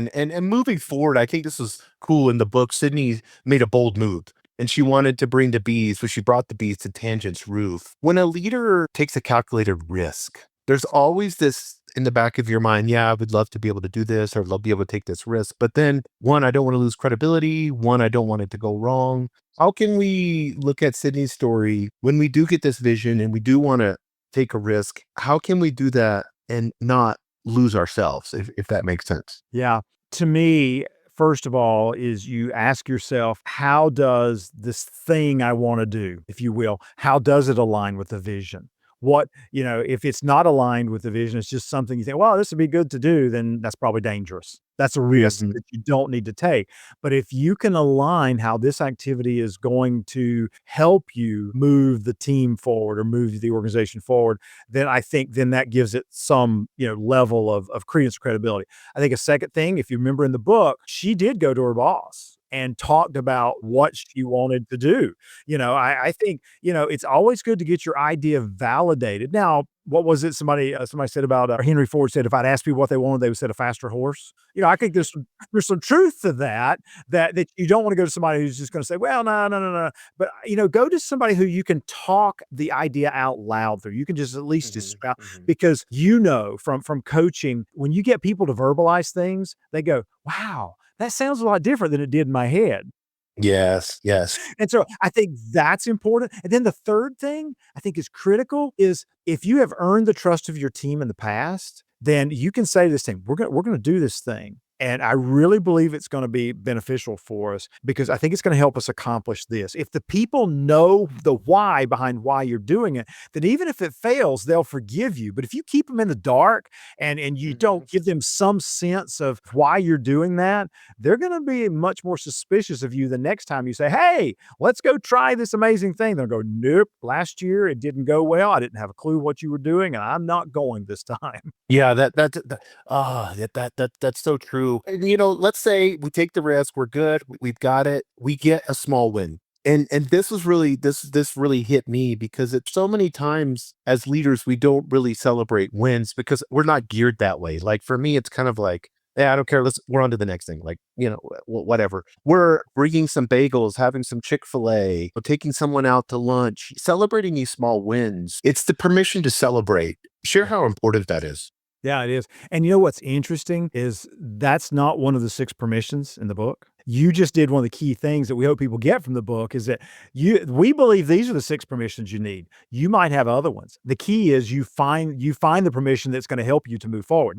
And moving forward, I think this was cool in the book. Sydney made a bold move and she wanted to bring the bees, so she brought the bees to Tangent's roof. When a leader takes a calculated risk, there's always this in the back of your mind, yeah, I would love to be able to do this or love to be able to take this risk. But then one, I don't want to lose credibility. One, I don't want it to go wrong. How can we look at Sydney's story when we do get this vision and we do want to take a risk? How can we do that and not lose ourselves, if that makes sense? Yeah. To me, first of all, is you ask yourself, how does this thing I want to do, if you will, how does it align with the vision? If it's not aligned with the vision, it's just something you think, well, this would be good to do, then that's probably dangerous. That's a risk Mhm. that you don't need to take. But if you can align how this activity is going to help you move the team forward or move the organization forward, then I think then that gives it some, level of credence, credibility. I think a second thing, if you remember in the book, she did go to her boss and talked about what she wanted to do. I think, it's always good to get your idea validated. Now, what was it somebody said about, Henry Ford said, "If I'd asked people what they wanted, they would said a faster horse." I think there's some truth to that you don't wanna go to somebody who's just gonna say, "Well, no, no, no, no." But, go to somebody who you can talk the idea out loud through. You can just at least Mhm. dispel Mhm. because from coaching, when you get people to verbalize things, they go, "Wow, that sounds a lot different than it did in my head." Yes, yes. And so I think that's important. And then the third thing I think is critical is if you have earned the trust of your team in the past, then you can say to this thing, we're gonna do this thing. And I really believe it's gonna be beneficial for us because I think it's gonna help us accomplish this. If the people know the why behind why you're doing it, then even if it fails, they'll forgive you. But if you keep them in the dark and you don't Mhm. give them some sense of why you're doing that, they're going to be much more suspicious of you the next time you say, "Hey, let's go try this amazing thing." They'll go, "Nope, last year it didn't go well. I didn't have a clue what you were doing, and I'm not going this time." Yeah, that's so true. And, let's say we take the risk, we're good, we've got it, we get a small win. And this really hit me because it's so many times as leaders we don't really celebrate wins because we're not geared that way. Like for me, it's kind of like, yeah, I don't care. We're on to the next thing. Like, whatever. We're bringing some bagels, having some Chick-fil-A, or taking someone out to lunch, celebrating these small wins. It's the permission to celebrate. Share how important that is. Yeah, it is. And you know what's interesting is that's not one of the 6 permissions in the book. You just did one of the key things that we hope people get from the book is that we believe these are the 6 permissions you need. You might have other ones. The key is you find the permission that's gonna help you to move forward.